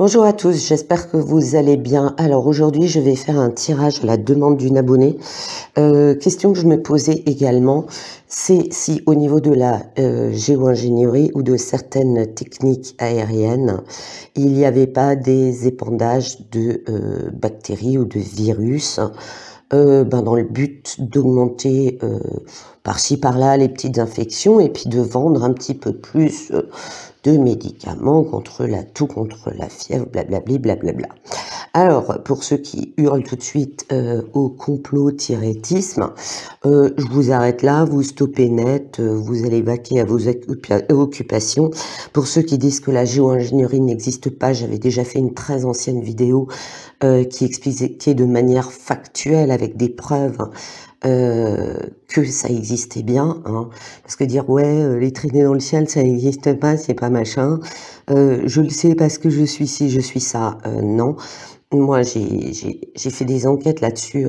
Bonjour à tous, j'espère que vous allez bien. Alors aujourd'hui, je vais faire un tirage à la demande d'une abonnée. Question que je me posais également, c'est si au niveau de la géo-ingénierie ou de certaines techniques aériennes, il n'y avait pas des épandages de bactéries ou de virus dans le but d'augmenter par-ci par-là les petites infections et puis de vendre un petit peu plus de médicaments contre la toux, contre la fièvre, blablabli, blablabla. Alors, pour ceux qui hurlent tout de suite au complot-tisme, je vous arrête là, vous stoppez net, vous allez vaquer à vos occupations. Pour ceux qui disent que la géo-ingénierie n'existe pas, j'avais déjà fait une très ancienne vidéo qui expliquait de manière factuelle avec des preuves que ça existait bien, hein. Parce que dire ouais les traînées dans le ciel ça n'existe pas, c'est pas machin, je le sais parce que je suis ci, je suis ça, non. Moi j'ai fait des enquêtes là-dessus,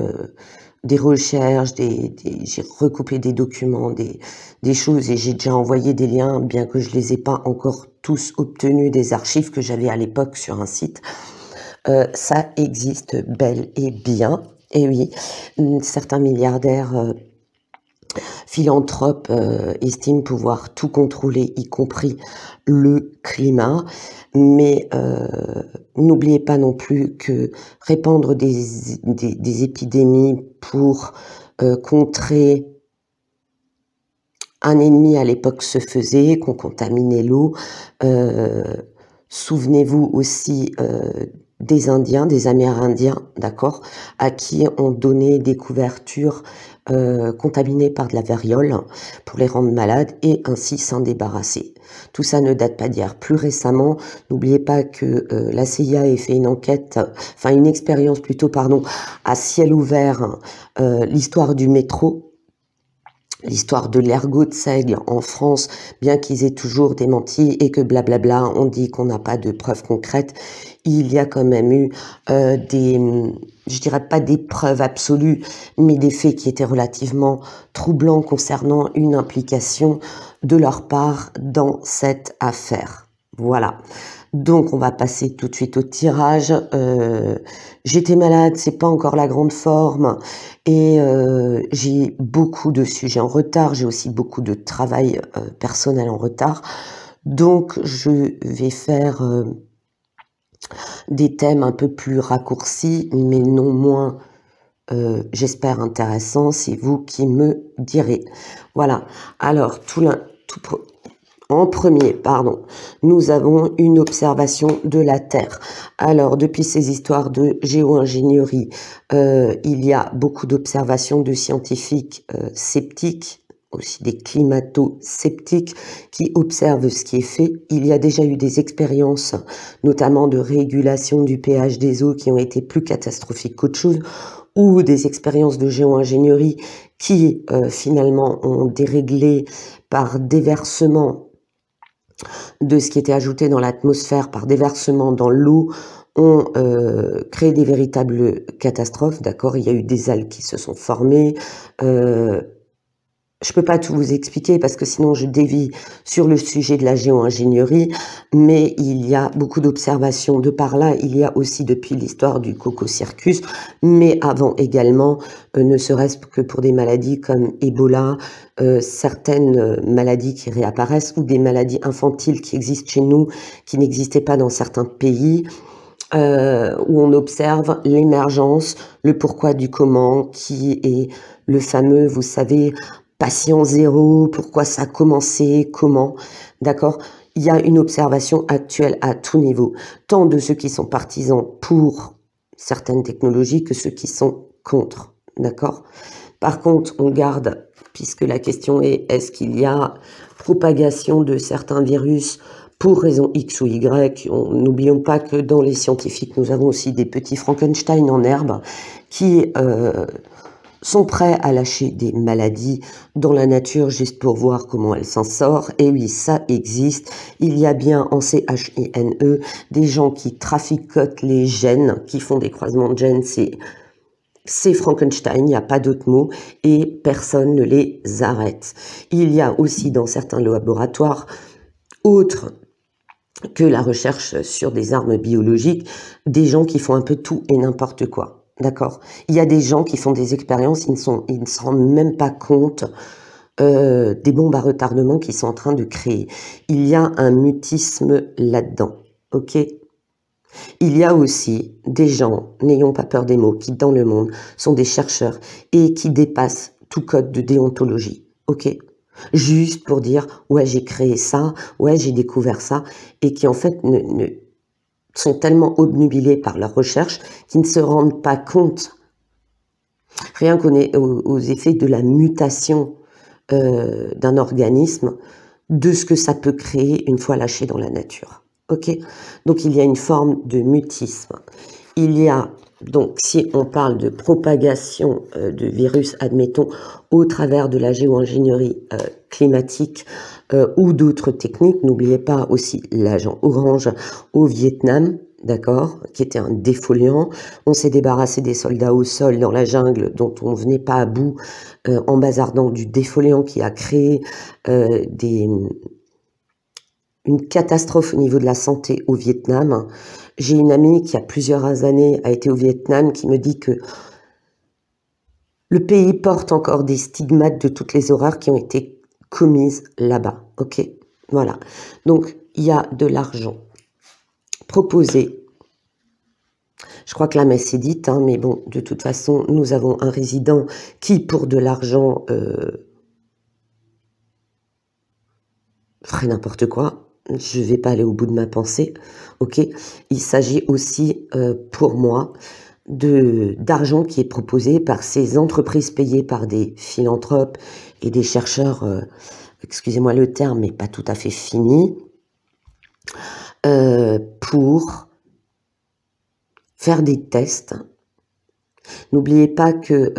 des recherches, j'ai recoupé des documents, des choses, et j'ai déjà envoyé des liens, bien que je les ai pas encore tous obtenus des archives que j'avais à l'époque sur un site. Ça existe bel et bien. Et oui, certains milliardaires philanthropes estiment pouvoir tout contrôler, y compris le climat. Mais n'oubliez pas non plus que répandre des épidémies pour contrer un ennemi à l'époque se faisait, qu'on contaminait l'eau. Souvenez-vous aussi des Indiens, des Amérindiens, d'accord, à qui on donnait des couvertures contaminées par de la variole pour les rendre malades et ainsi s'en débarrasser. Tout ça ne date pas d'hier. Plus récemment, n'oubliez pas que la CIA a fait une enquête, enfin une expérience plutôt, pardon, à ciel ouvert, l'histoire du métro. L'histoire de l'ergot de Seigle en France, bien qu'ils aient toujours démenti et que blablabla, on dit qu'on n'a pas de preuves concrètes, il y a quand même eu je dirais pas des preuves absolues, mais des faits qui étaient relativement troublants concernant une implication de leur part dans cette affaire. Voilà. Donc on va passer tout de suite au tirage. J'étais malade, c'est pas encore la grande forme, et j'ai beaucoup de sujets en retard. J'ai aussi beaucoup de travail personnel en retard. Donc je vais faire des thèmes un peu plus raccourcis, mais non moins, j'espère, intéressants. C'est vous qui me direz. Voilà. Alors en premier, nous avons une observation de la Terre. Alors, depuis ces histoires de géo-ingénierie, il y a beaucoup d'observations de scientifiques sceptiques, aussi des climato-sceptiques, qui observent ce qui est fait. Il y a déjà eu des expériences, notamment de régulation du pH des eaux, qui ont été plus catastrophiques qu'autre chose, ou des expériences de géo-ingénierie qui, finalement, ont déréglé par déversement de ce qui était ajouté dans l'atmosphère, par déversement dans l'eau, ont créé des véritables catastrophes, d'accord. Il y a eu des algues qui se sont formées. Je peux pas tout vous expliquer parce que sinon je dévie sur le sujet de la géo-ingénierie, mais il y a beaucoup d'observations de par là. Il y a aussi depuis l'histoire du Coco-Circus, mais avant également, ne serait-ce que pour des maladies comme Ebola, certaines maladies qui réapparaissent, ou des maladies infantiles qui existent chez nous, qui n'existaient pas dans certains pays, où on observe l'émergence, le pourquoi du comment, qui est le fameux, vous savez, patient zéro, pourquoi ça a commencé, comment, d'accord. Il y a une observation actuelle à tout niveau, tant de ceux qui sont partisans pour certaines technologies que ceux qui sont contre, d'accord. Par contre, on garde, puisque la question est-ce qu'il y a propagation de certains virus pour raison X ou Y. N'oublions pas que dans les scientifiques, nous avons aussi des petits Frankenstein en herbe qui sont prêts à lâcher des maladies dans la nature juste pour voir comment elle s'en sort. Et oui, ça existe. Il y a bien en CHINE des gens qui traficotent les gènes, qui font des croisements de gènes. C'est Frankenstein, il n'y a pas d'autre mot, et personne ne les arrête. Il y a aussi dans certains laboratoires autres que la recherche sur des armes biologiques, des gens qui font un peu tout et n'importe quoi. D'accord? Il y a des gens qui font des expériences, ils ne se rendent même pas compte des bombes à retardement qu'ils sont en train de créer. Il y a un mutisme là-dedans. Ok? Il y a aussi des gens, n'ayons pas peur des mots, qui dans le monde sont des chercheurs et qui dépassent tout code de déontologie. Ok? Juste pour dire, ouais, j'ai créé ça, ouais, j'ai découvert ça, et qui en fait sont tellement obnubilés par leur recherche qu'ils ne se rendent pas compte, rien aux effets de la mutation d'un organisme, de ce que ça peut créer une fois lâché dans la nature. Ok? Donc il y a une forme de mutisme. Il y a, donc si on parle de propagation de virus, admettons, au travers de la géo-ingénierie climatique ou d'autres techniques, n'oubliez pas aussi l'agent orange au Vietnam, d'accord, qui était un défoliant. On s'est débarrassé des soldats au sol dans la jungle dont on ne venait pas à bout en bazardant du défoliant qui a créé une catastrophe au niveau de la santé au Vietnam. J'ai une amie qui, a plusieurs années, a été au Vietnam, qui me dit que le pays porte encore des stigmates de toutes les horreurs qui ont été commises là-bas. Ok, voilà. Donc, il y a de l'argent proposé. Je crois que la messe est dite, hein, mais bon, de toute façon, nous avons un résident qui, pour de l'argent, ferait n'importe quoi. Je ne vais pas aller au bout de ma pensée. Ok, il s'agit aussi, pour moi, d'argent qui est proposé par ces entreprises payées par des philanthropes et des chercheurs, excusez-moi le terme, mais pas tout à fait fini, pour faire des tests. N'oubliez pas que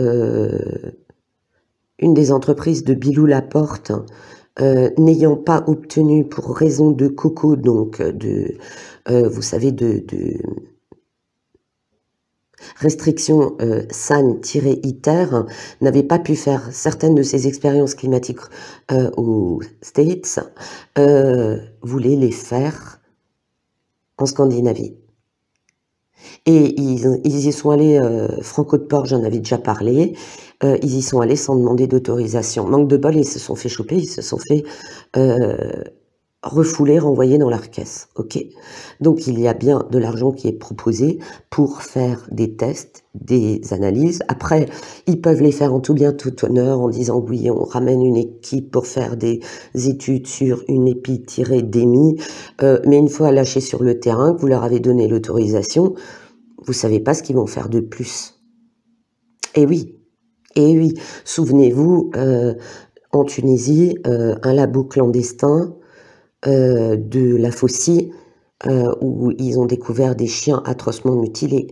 une des entreprises de Bilou Laporte, n'ayant pas obtenu pour raison de coco, donc vous savez, de restriction SAN-ITER, n'avait pas pu faire certaines de ses expériences climatiques aux States, voulait les faire en Scandinavie. Et ils y sont allés, Franco de Port, j'en avais déjà parlé, ils y sont allés sans demander d'autorisation. Manque de bol, ils se sont fait choper, ils se sont fait refouler, renvoyer dans leur caisse. Ok. Donc il y a bien de l'argent qui est proposé pour faire des tests, des analyses. Après, ils peuvent les faire en tout bien, tout honneur, en disant oui, on ramène une équipe pour faire des études sur une épi-démi, mais une fois lâchés sur le terrain, que vous leur avez donné l'autorisation, vous savez pas ce qu'ils vont faire de plus. Et oui, souvenez-vous, en Tunisie, un labo clandestin de la Fossie, où ils ont découvert des chiens atrocement mutilés.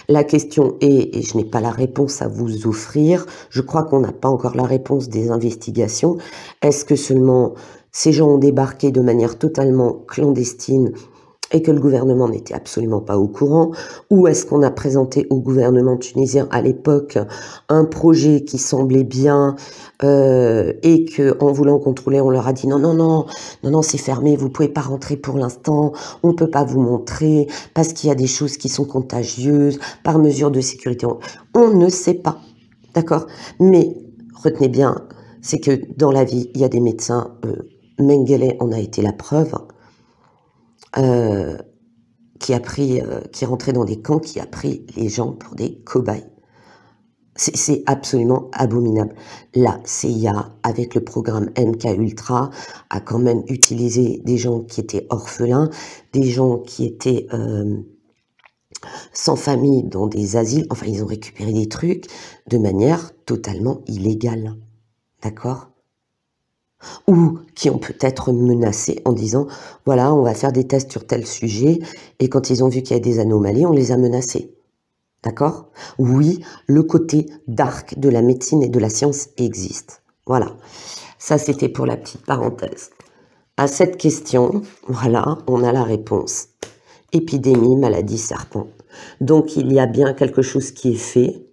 La question est, et je n'ai pas la réponse à vous offrir, je crois qu'on n'a pas encore la réponse des investigations, est-ce que seulement ces gens ont débarqué de manière totalement clandestine et que le gouvernement n'était absolument pas au courant, ou est-ce qu'on a présenté au gouvernement tunisien à l'époque un projet qui semblait bien et que en voulant contrôler, on leur a dit non, c'est fermé, vous pouvez pas rentrer pour l'instant, on peut pas vous montrer parce qu'il y a des choses qui sont contagieuses par mesure de sécurité. On ne sait pas, d'accord? Mais retenez bien, c'est que dans la vie, il y a des médecins, Mengele en a été la preuve, qui est rentré dans des camps, qui a pris les gens pour des cobayes. C'est absolument abominable. La CIA, avec le programme MK-Ultra, a quand même utilisé des gens qui étaient orphelins, des gens qui étaient sans famille dans des asiles. Enfin, ils ont récupéré des trucs de manière totalement illégale. D'accord ? Ou qui ont peut-être menacé en disant « Voilà, on va faire des tests sur tel sujet » et quand ils ont vu qu'il y a des anomalies, on les a menacés. D'accord? Oui, le côté dark de la médecine et de la science existe. Voilà, ça c'était pour la petite parenthèse. À cette question, voilà, on a la réponse. Épidémie, maladie, serpent. Donc il y a bien quelque chose qui est fait.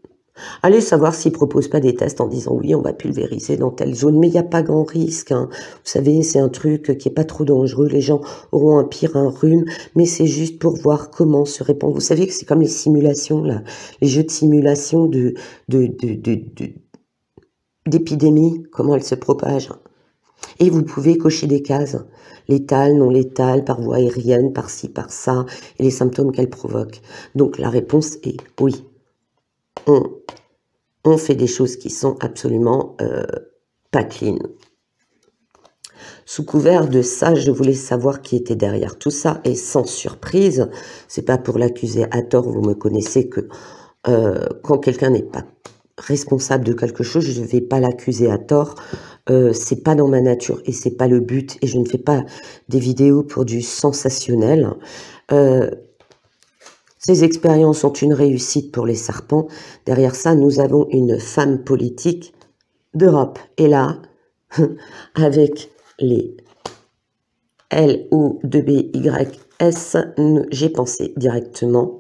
Allez savoir s'ils ne proposent pas des tests en disant oui, on va pulvériser dans telle zone, mais il n'y a pas grand risque, hein. Vous savez, c'est un truc qui n'est pas trop dangereux, les gens auront un rhume, mais c'est juste pour voir comment se répand. Vous savez que c'est comme les simulations, là, les jeux de simulation d'épidémie, comment elles se propagent. Et vous pouvez cocher des cases, létales, non létales, par voie aérienne, par ci, par ça, et les symptômes qu'elles provoquent. Donc la réponse est oui. On fait des choses qui sont absolument pas clean. Sous couvert de ça, je voulais savoir qui était derrière tout ça, et sans surprise, c'est pas pour l'accuser à tort, vous me connaissez que quand quelqu'un n'est pas responsable de quelque chose, je ne vais pas l'accuser à tort, c'est pas dans ma nature, et c'est pas le but, et je ne fais pas des vidéos pour du sensationnel. Ces expériences sont une réussite pour les serpents. Derrière ça, nous avons une femme politique d'Europe. Et là, avec les L-O-2-B-Y-S, j'ai pensé directement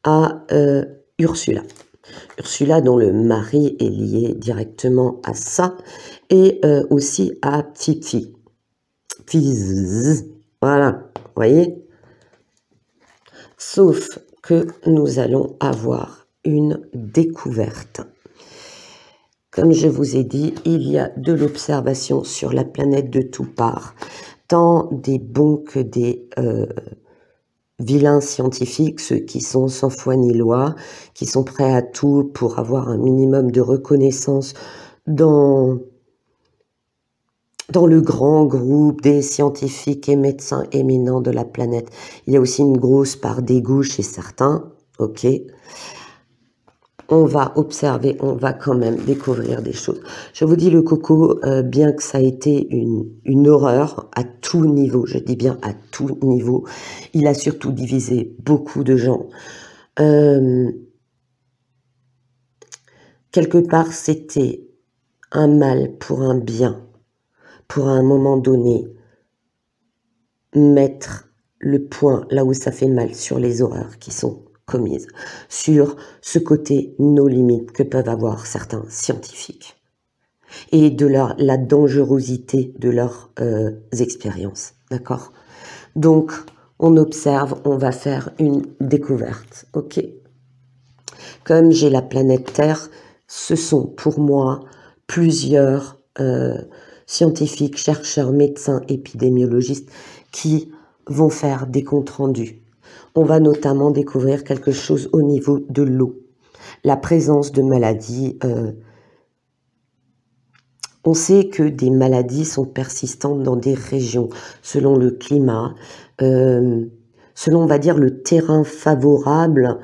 à Ursula. Ursula, dont le mari est lié directement à ça, et aussi à Fifi. Voilà, vous voyez? Sauf que nous allons avoir une découverte. Comme je vous ai dit, il y a de l'observation sur la planète de toutes parts, tant des bons que des vilains scientifiques, ceux qui sont sans foi ni loi, qui sont prêts à tout pour avoir un minimum de reconnaissance dans le grand groupe des scientifiques et médecins éminents de la planète. Il y a aussi une grosse part d'égo chez certains, ok. On va observer, on va quand même découvrir des choses. Je vous dis, le coco, bien que ça a été une horreur à tout niveau, je dis bien à tout niveau, il a surtout divisé beaucoup de gens. Quelque part, c'était un mal pour un bien. Pour à un moment donné, mettre le point là où ça fait mal sur les horreurs qui sont commises, sur ce côté nos limites que peuvent avoir certains scientifiques et de la dangerosité de leurs expériences, d'accord? Donc, on observe, on va faire une découverte, ok? Comme j'ai la planète Terre, ce sont pour moi plusieurs scientifiques, chercheurs, médecins, épidémiologistes qui vont faire des comptes rendus. On va notamment découvrir quelque chose au niveau de l'eau, la présence de maladies. On sait que des maladies sont persistantes dans des régions selon le climat, selon, on va dire, le terrain favorable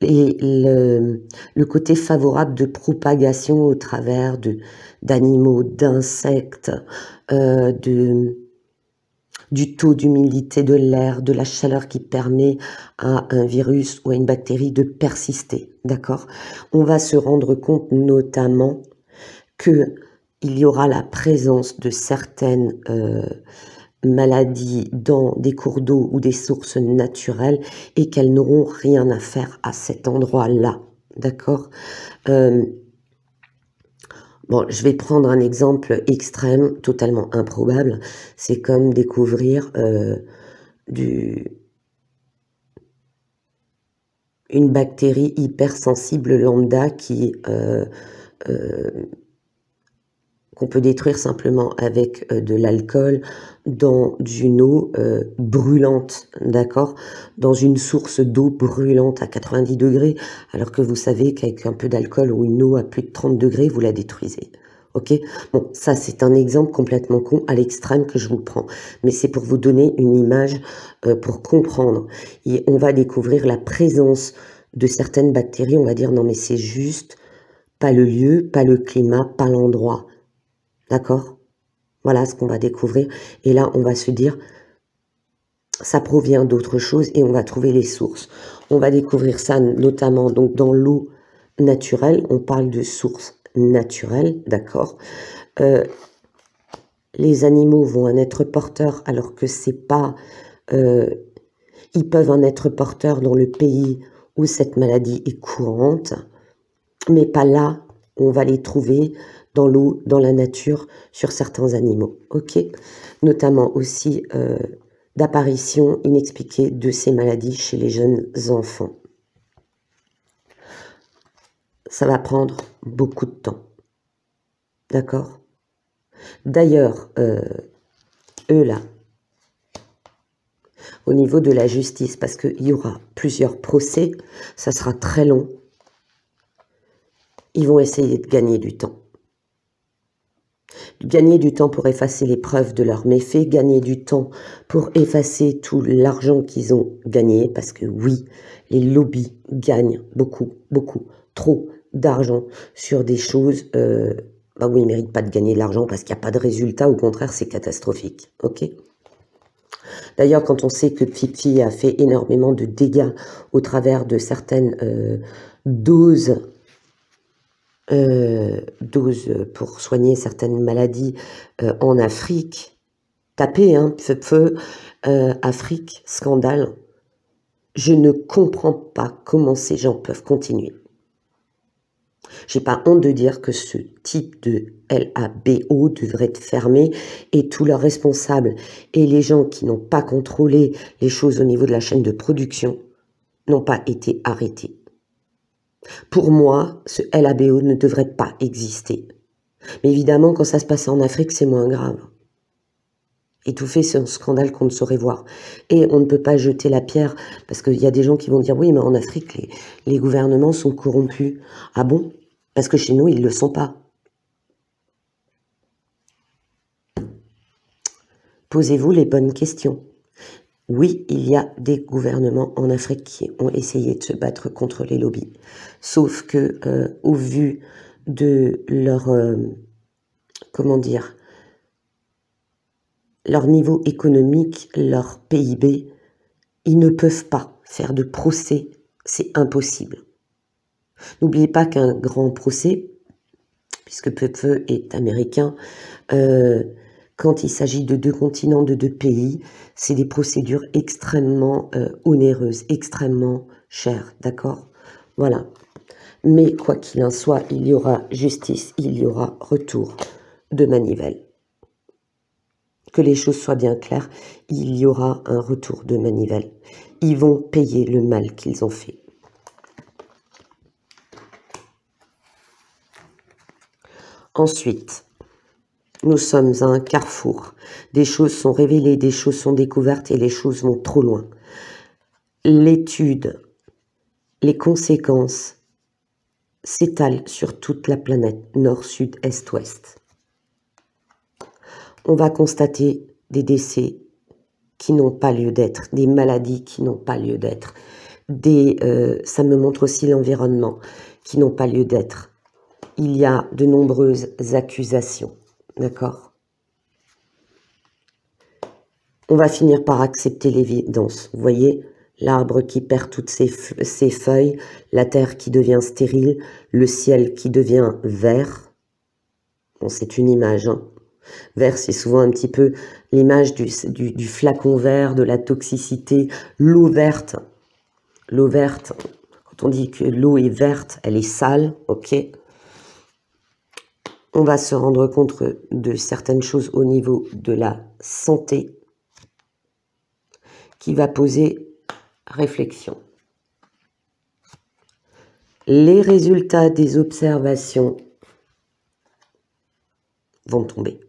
et le côté favorable de propagation au travers d'animaux, d'insectes, du taux d'humidité de l'air, de la chaleur qui permet à un virus ou à une bactérie de persister, d'accord? On va se rendre compte notamment que il y aura la présence de certaines maladies dans des cours d'eau ou des sources naturelles et qu'elles n'auront rien à faire à cet endroit-là, d'accord? Bon, je vais prendre un exemple extrême, totalement improbable. C'est comme découvrir une bactérie hypersensible lambda qu'on peut détruire simplement avec de l'alcool dans une eau brûlante, d'accord? Dans une source d'eau brûlante à 90 degrés, alors que vous savez qu'avec un peu d'alcool ou une eau à plus de 30 degrés, vous la détruisez. Ok? Bon, ça c'est un exemple complètement con à l'extrême que je vous prends, mais c'est pour vous donner une image pour comprendre. Et on va découvrir la présence de certaines bactéries, on va dire non mais c'est juste pas le lieu, pas le climat, pas l'endroit. D'accord? Voilà ce qu'on va découvrir. Et là, on va se dire, ça provient d'autre chose et on va trouver les sources. On va découvrir ça notamment donc dans l'eau naturelle. On parle de sources naturelles, d'accord? Les animaux vont en être porteurs alors que c'est pas... ils peuvent en être porteurs dans le pays où cette maladie est courante. mais pas là où on va les trouver dans l'eau, dans la nature, sur certains animaux, ok? Notamment aussi d'apparition inexpliquée de ces maladies chez les jeunes enfants. Ça va prendre beaucoup de temps, d'accord? D'ailleurs, eux là, au niveau de la justice, parce qu'il y aura plusieurs procès, ça sera très long, ils vont essayer de gagner du temps. Gagner du temps pour effacer les preuves de leurs méfaits, gagner du temps pour effacer tout l'argent qu'ils ont gagné, parce que oui, les lobbies gagnent beaucoup, beaucoup, trop d'argent sur des choses où ils ne méritent pas de gagner de l'argent parce qu'il n'y a pas de résultat, au contraire, c'est catastrophique, ok? D'ailleurs, quand on sait que Fifi a fait énormément de dégâts au travers de certaines doses pour soigner certaines maladies en Afrique, tapez, hein, Afrique, scandale, je ne comprends pas comment ces gens peuvent continuer. J'ai pas honte de dire que ce type de LABO devrait être fermé et tous leurs responsables et les gens qui n'ont pas contrôlé les choses au niveau de la chaîne de production n'ont pas été arrêtés. Pour moi, ce LABO ne devrait pas exister. Mais évidemment, quand ça se passe en Afrique, c'est moins grave. Étouffer, c'est un scandale qu'on ne saurait voir. Et on ne peut pas jeter la pierre, parce qu'il y a des gens qui vont dire, oui, mais en Afrique, les gouvernements sont corrompus. Ah bon? Parce que chez nous, ils ne le sont pas. Posez-vous les bonnes questions. Oui, il y a des gouvernements en Afrique qui ont essayé de se battre contre les lobbies. Sauf que, au vu de leur, comment dire, leur niveau économique, leur PIB, ils ne peuvent pas faire de procès, c'est impossible. N'oubliez pas qu'un grand procès, puisque Peu est américain, quand il s'agit de 2 continents, de 2 pays, c'est des procédures extrêmement onéreuses, extrêmement chères, d'accord? Voilà. Mais quoi qu'il en soit, il y aura justice, il y aura retour de manivelle. Que les choses soient bien claires, il y aura un retour de manivelle. Ils vont payer le mal qu'ils ont fait. Ensuite, nous sommes à un carrefour. Des choses sont révélées, des choses sont découvertes et les choses vont trop loin. L'étude, les conséquences s'étalent sur toute la planète, nord, sud, est, ouest. On va constater des décès qui n'ont pas lieu d'être, des maladies qui n'ont pas lieu d'être, ça me montre aussi l'environnement, qui n'ont pas lieu d'être. Il y a de nombreuses accusations, d'accord? On va finir par accepter l'évidence. Vous voyez, l'arbre qui perd toutes ses feuilles, la terre qui devient stérile, le ciel qui devient vert. Bon, c'est une image, hein. Vert, c'est souvent un petit peu l'image du flacon vert, de la toxicité, l'eau verte. L'eau verte, quand on dit que l'eau est verte, elle est sale, ok? On va se rendre compte de certaines choses au niveau de la santé qui va poser réflexion. Les résultats des observations vont tomber.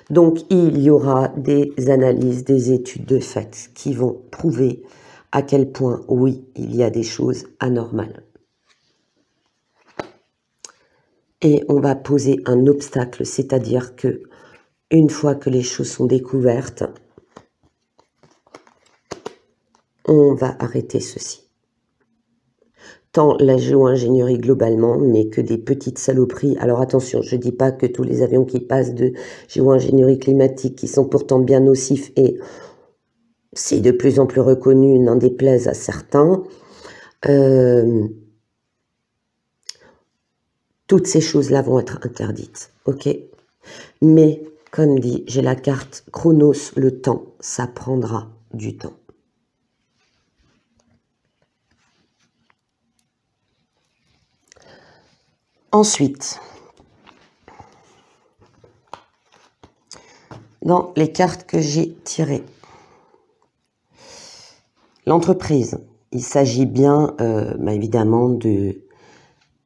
Donc, il y aura des analyses, des études de fait qui vont prouver à quel point, oui, il y a des choses anormales. Et on va poser un obstacle, c'est-à-dire que une fois que les choses sont découvertes, on va arrêter ceci. Tant la géo-ingénierie globalement, mais que des petites saloperies. Alors attention, je ne dis pas que tous les avions qui passent de géo-ingénierie climatique, qui sont pourtant bien nocifs, et c'est de plus en plus reconnu, n'en déplaise à certains, toutes ces choses-là vont être interdites, ok? Mais, comme dit, j'ai la carte Chronos, le temps, ça prendra du temps. Ensuite, dans les cartes que j'ai tirées, l'entreprise, il s'agit bien évidemment de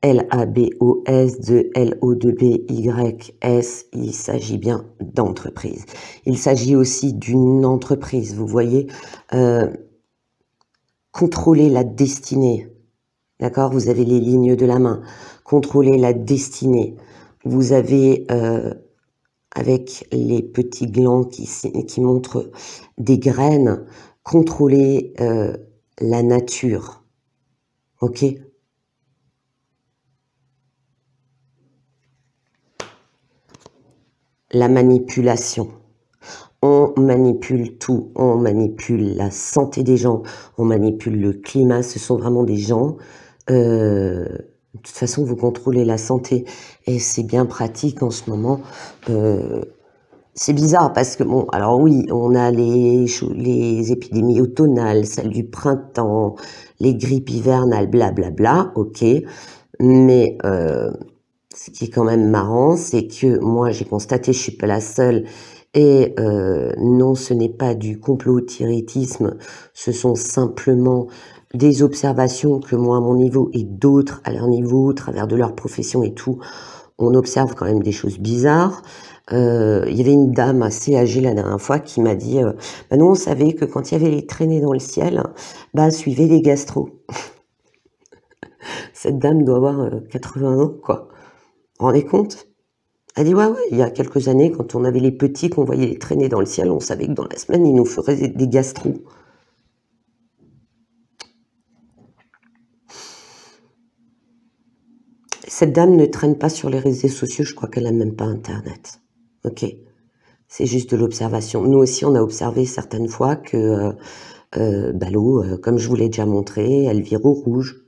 L-A-B-O-S, de L-O-B-Y-S, il s'agit bien d'entreprise. Il s'agit aussi d'une entreprise, vous voyez, contrôler la destinée, d'accord? Vous avez les lignes de la main, contrôler la destinée. Vous avez, avec les petits glands qui montrent des graines, contrôler la nature, ok? La manipulation. On manipule tout, on manipule la santé des gens, on manipule le climat, ce sont vraiment des gens, de toute façon vous contrôlez la santé et c'est bien pratique en ce moment. C'est bizarre parce que, bon, alors oui, on a les épidémies automnales, celles du printemps, les grippes hivernales, blablabla, ok, mais ce qui est quand même marrant, c'est que moi j'ai constaté, je suis pas la seule, et non, ce n'est pas du complot-tiritisme, ce sont simplement des observations que moi à mon niveau et d'autres à leur niveau, au travers de leur profession et tout, on observe quand même des choses bizarres. Il y avait une dame assez âgée la dernière fois qui m'a dit bah nous on savait que quand il y avait les traînées dans le ciel, bah suivez les gastros. Cette dame doit avoir 80 ans, quoi. Vous vous rendez compte? Elle dit ouais, il y a quelques années, quand on avait les petits, qu'on voyait les traîner dans le ciel, on savait que dans la semaine, ils nous feraient des gastros. Cette dame ne traîne pas sur les réseaux sociaux, je crois qu'elle n'a même pas Internet. Ok, c'est juste de l'observation. Nous aussi, on a observé certaines fois que l'eau, comme je vous l'ai déjà montré, elle vire au rouge.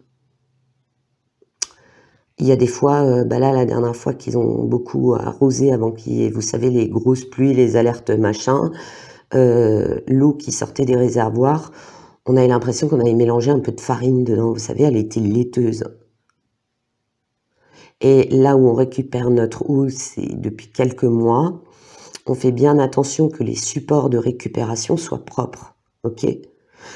Il y a des fois, là, la dernière fois qu'ils ont beaucoup arrosé avant qu'il y ait, vous savez, les grosses pluies, les alertes machin, l'eau qui sortait des réservoirs, on avait l'impression qu'on avait mélangé un peu de farine dedans. Vous savez, elle était laiteuse. Et là où on récupère notre eau, c'est depuis quelques mois, on fait bien attention que les supports de récupération soient propres, ok?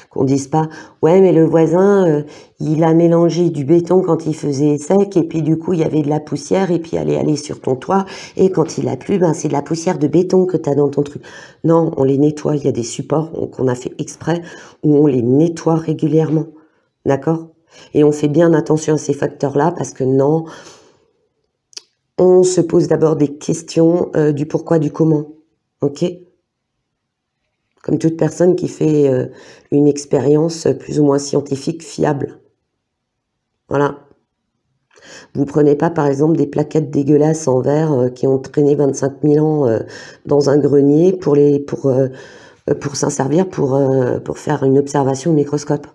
Qu'on dise pas, ouais, mais le voisin, il a mélangé du béton quand il faisait sec, et puis du coup, il y avait de la poussière, et puis elle est allée sur ton toit, et quand il a plu, ben, c'est de la poussière de béton que tu as dans ton truc. Non, on les nettoie, il y a des supports qu'on a fait exprès, où on les nettoie régulièrement, d'accord? Et on fait bien attention à ces facteurs-là, parce que non, on se pose d'abord des questions du pourquoi, du comment, ok? Comme toute personne qui fait une expérience plus ou moins scientifique fiable. Voilà. Vous prenez pas par exemple des plaquettes dégueulasses en verre qui ont traîné 25 000 ans dans un grenier pour s'en servir pour faire une observation au microscope.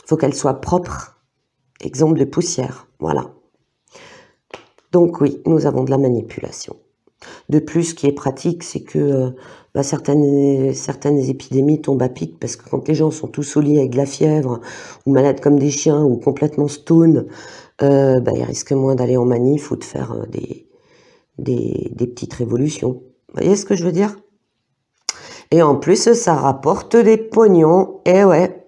Il faut qu'elles soient propres. Exemple de poussière. Voilà. Donc oui, nous avons de la manipulation. De plus, ce qui est pratique, c'est que certaines épidémies tombent à pic parce que quand les gens sont tous au lit avec de la fièvre, ou malades comme des chiens, ou complètement stone, ils risquent moins d'aller en manif ou de faire des petites révolutions. Vous voyez ce que je veux dire? Et en plus, ça rapporte des pognons. Et ouais,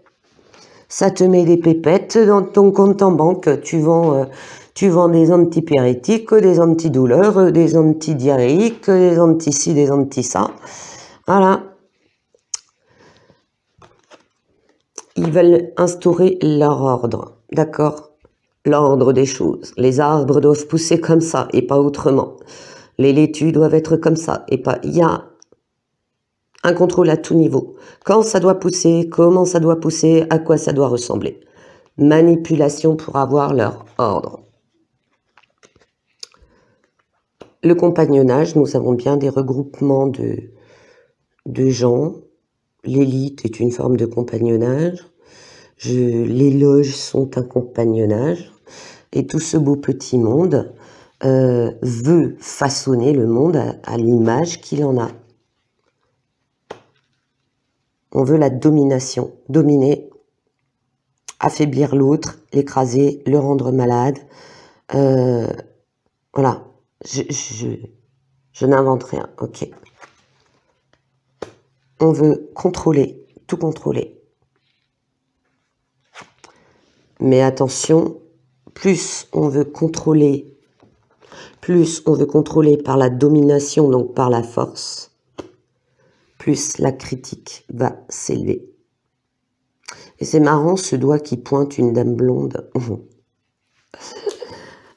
ça te met des pépettes dans ton compte en banque. Tu vends des antipyrétiques, des antidouleurs, des antidiarrhéiques, des anti-ci, des anti-ça. Voilà. Ils veulent instaurer leur ordre, d'accord? L'ordre des choses. Les arbres doivent pousser comme ça et pas autrement. Les laitues doivent être comme ça et pas... Il y a un contrôle à tout niveau. Quand ça doit pousser, comment ça doit pousser, à quoi ça doit ressembler. Manipulation pour avoir leur ordre. Le compagnonnage, nous avons bien des regroupements de gens. L'élite est une forme de compagnonnage. Les loges sont un compagnonnage. Et tout ce beau petit monde veut façonner le monde à l'image qu'il en a. On veut la domination. Dominer, affaiblir l'autre, l'écraser, le rendre malade, Voilà, je n'invente rien, ok. On veut contrôler, tout contrôler. Mais attention, plus on veut contrôler par la domination, donc par la force, plus la critique va s'élever. Et c'est marrant, ce doigt qui pointe une dame blonde.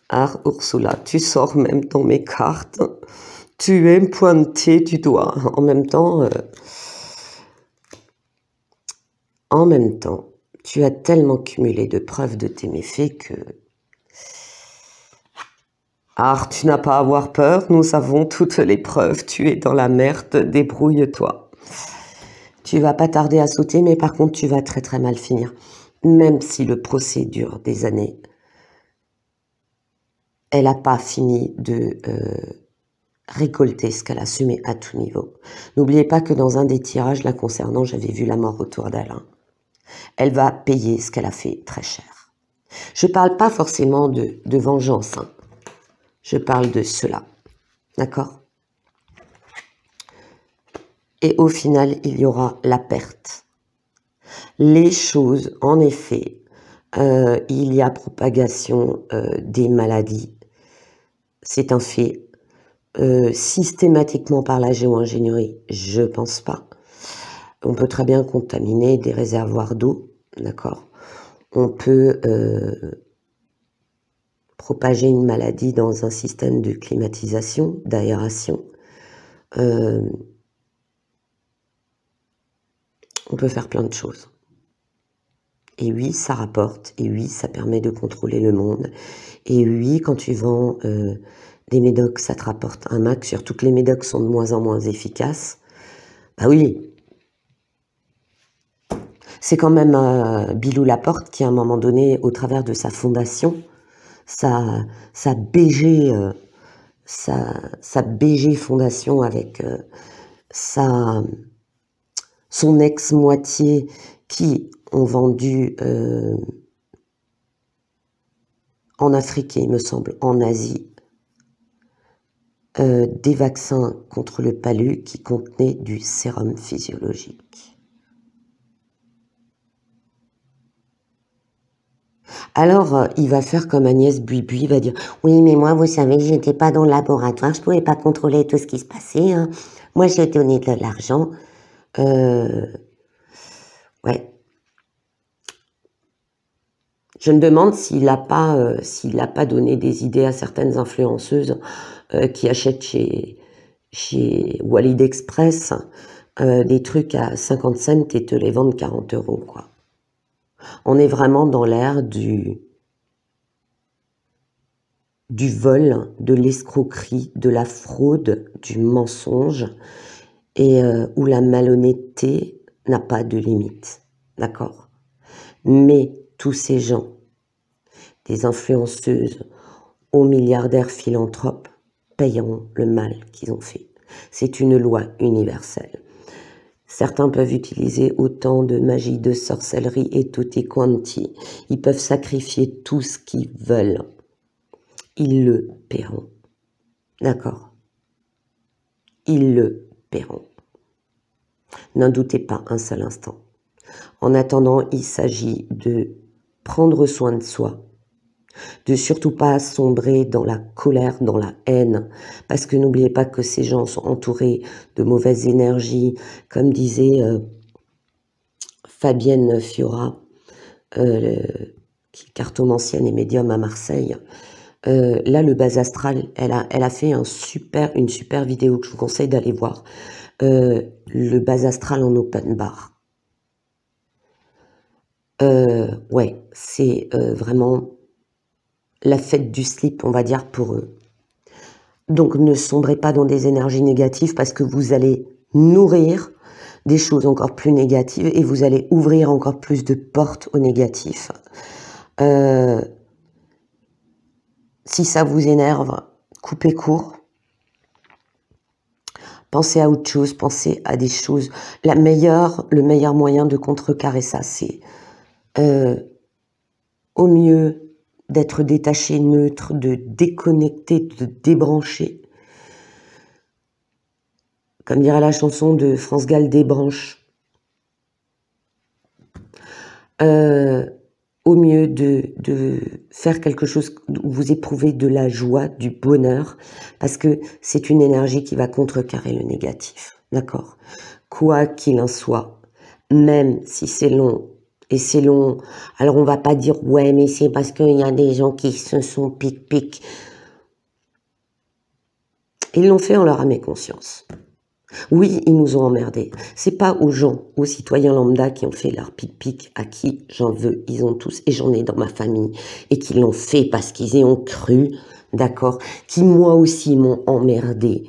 Ah, Ursula, tu sors même dans mes cartes. Tu aimes pointer du doigt. En même temps, tu as tellement cumulé de preuves de tes méfaits que... Ah, tu n'as pas à avoir peur, nous avons toutes les preuves. Tu es dans la merde, débrouille-toi. Tu vas pas tarder à sauter, mais par contre, tu vas très très mal finir. Même si le procès dure des années, elle n'a pas fini de récolter ce qu'elle a semé à tout niveau. N'oubliez pas que dans un des tirages la concernant, j'avais vu la mort autour d'elle. Elle va payer ce qu'elle a fait très cher. Je ne parle pas forcément de vengeance. Je parle de cela. D'accord? Et au final, il y aura la perte. Les choses, en effet, il y a propagation des maladies. C'est un fait. Systématiquement par la géo-ingénierie, je pense pas. On peut très bien contaminer des réservoirs d'eau, d'accord? On peut propager une maladie dans un système de climatisation, d'aération. On peut faire plein de choses. Et oui, ça rapporte. Et oui, ça permet de contrôler le monde. Et oui, quand tu vends des médocs, ça te rapporte un max. Surtout que les médocs sont de moins en moins efficaces. Bah oui. C'est quand même Bilou Laporte qui, à un moment donné, au travers de sa fondation, sa BG fondation avec son ex-moitié qui ont vendu en Afrique et il me semble en Asie des vaccins contre le palu qui contenaient du sérum physiologique. Alors, il va faire comme Agnès Buibui, il va dire « Oui, mais moi, vous savez, j'étais pas dans le laboratoire, je pouvais pas contrôler tout ce qui se passait. Hein. Moi, j'ai donné de l'argent. Ouais. Je me demande s'il n'a pas donné des idées à certaines influenceuses qui achètent chez Walid Express des trucs à 50 cents et te les vendent 40 €, quoi. On est vraiment dans l'ère du vol, de l'escroquerie, de la fraude, du mensonge, et où la malhonnêteté n'a pas de limite, d'accord? Mais tous ces gens, des influenceuses aux milliardaires philanthropes, payeront le mal qu'ils ont fait. C'est une loi universelle. Certains peuvent utiliser autant de magie, de sorcellerie et tutti quanti. Ils peuvent sacrifier tout ce qu'ils veulent. Ils le paieront. D'accord? Ils le paieront. N'en doutez pas un seul instant. En attendant, il s'agit de prendre soin de soi, de surtout pas sombrer dans la colère, dans la haine, parce que n'oubliez pas que ces gens sont entourés de mauvaises énergies, comme disait Fabienne Fiora, qui est cartomancienne et médium à Marseille. Là, le bas astral, elle a fait une super vidéo que je vous conseille d'aller voir. Le bas astral en open bar. Ouais, c'est vraiment la fête du slip, on va dire, pour eux. Donc, ne sombrez pas dans des énergies négatives parce que vous allez nourrir des choses encore plus négatives et vous allez ouvrir encore plus de portes au négatif. Si ça vous énerve, coupez court. Pensez à autre chose, pensez à des choses. Le meilleur moyen de contrecarrer ça, c'est au mieux d'être détaché, neutre, de déconnecter, de débrancher. Comme dirait la chanson de France Gall, Débranche. Au mieux de faire quelque chose où vous éprouvez de la joie, du bonheur, parce que c'est une énergie qui va contrecarrer le négatif, d'accord? Quoi qu'il en soit, même si c'est long, et c'est long, alors on va pas dire, ouais, mais c'est parce qu'il y a des gens qui se sont pic-pic. Ils l'ont fait en leur âme et conscience. Oui, ils nous ont emmerdés. C'est pas aux gens, aux citoyens lambda qui ont fait leur pic-pic, à qui j'en veux, ils ont tous, et j'en ai dans ma famille, et qui l'ont fait parce qu'ils y ont cru, d'accord, qui moi aussi m'ont emmerdé.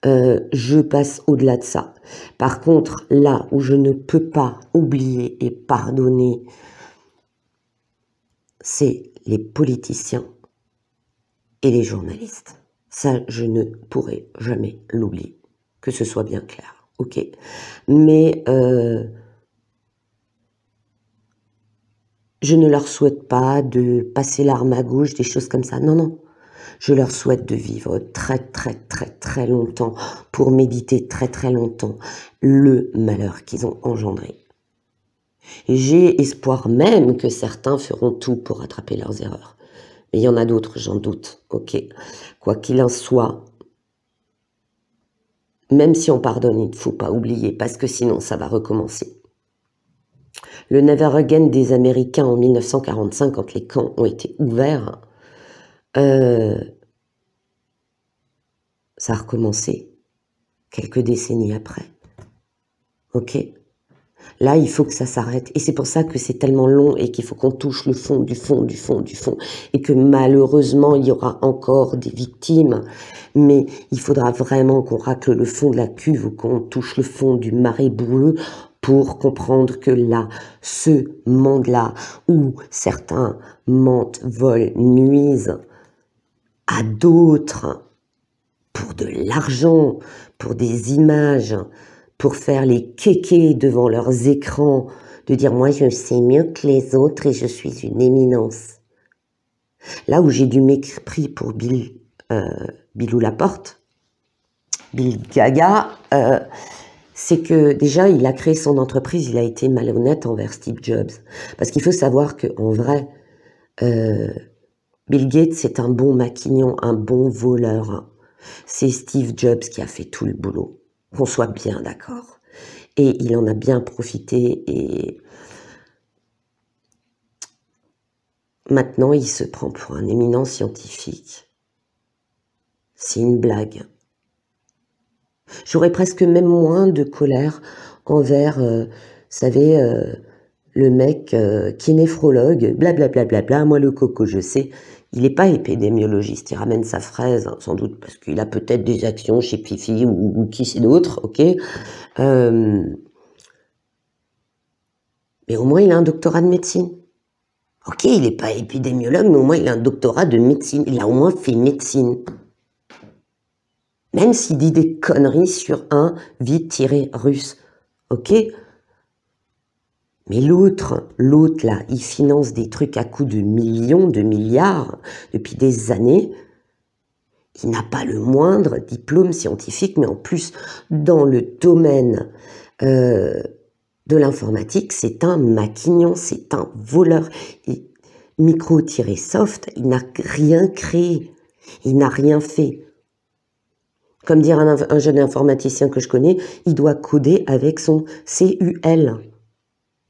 Je passe au-delà de ça. Par contre, là où je ne peux pas oublier et pardonner, c'est les politiciens et les journalistes. Ça, je ne pourrai jamais l'oublier. Que ce soit bien clair, ok. Mais je ne leur souhaite pas de passer l'arme à gauche, des choses comme ça. Non, non. Je leur souhaite de vivre très, très, très, très longtemps pour méditer très, très longtemps le malheur qu'ils ont engendré. Et j'ai espoir même que certains feront tout pour rattraper leurs erreurs. Mais il y en a d'autres, j'en doute, ok. Quoi qu'il en soit, même si on pardonne, il ne faut pas oublier, parce que sinon ça va recommencer. Le Never Again des Américains en 1945, quand les camps ont été ouverts, ça a recommencé quelques décennies après. Ok ? Là, il faut que ça s'arrête. Et c'est pour ça que c'est tellement long et qu'il faut qu'on touche le fond, du fond, du fond, du fond. Et que malheureusement, il y aura encore des victimes. Mais il faudra vraiment qu'on racle le fond de la cuve ou qu'on touche le fond du marais boueux pour comprendre que là, ce monde-là, où certains mentent, volent, nuisent à d'autres pour de l'argent, pour des images, pour faire les kékés devant leurs écrans, de dire « moi je sais mieux que les autres et je suis une éminence ». Là où j'ai du mépris pour Bilou Laporte, Bill Gaga, c'est que déjà il a créé son entreprise, il a été malhonnête envers Steve Jobs. Parce qu'il faut savoir qu'en vrai, Bill Gates c'est un bon maquignon, un bon voleur. C'est Steve Jobs qui a fait tout le boulot. Qu'on soit bien d'accord. Et il en a bien profité et maintenant il se prend pour un éminent scientifique. C'est une blague. J'aurais presque même moins de colère envers, vous savez, le mec qui est néphrologue, blablabla, moi le coco je sais. Il n'est pas épidémiologiste, il ramène sa fraise, hein, sans doute parce qu'il a peut-être des actions chez Fifi ou qui c'est d'autre, ok. Mais au moins il a un doctorat de médecine. Ok, il n'est pas épidémiologue, mais au moins il a un doctorat de médecine. Il a au moins fait médecine. Même s'il dit des conneries sur un vide-russe, ok. Mais l'autre là, il finance des trucs à coups de millions, de milliards, depuis des années. Il n'a pas le moindre diplôme scientifique, mais en plus, dans le domaine de l'informatique, c'est un maquignon, c'est un voleur. Et Micro-Soft, il n'a rien créé, il n'a rien fait. Comme dire un jeune informaticien que je connais, il doit coder avec son CUL.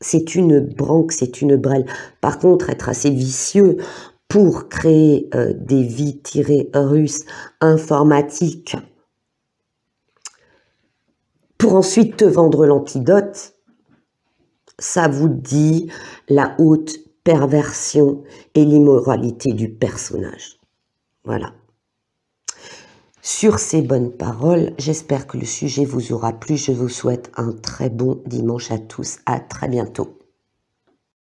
C'est une branque, c'est une brêle. Par contre, être assez vicieux pour créer des vide-russes informatiques, pour ensuite te vendre l'antidote, ça vous dit la haute perversion et l'immoralité du personnage. Voilà. Sur ces bonnes paroles, j'espère que le sujet vous aura plu. Je vous souhaite un très bon dimanche à tous. À très bientôt.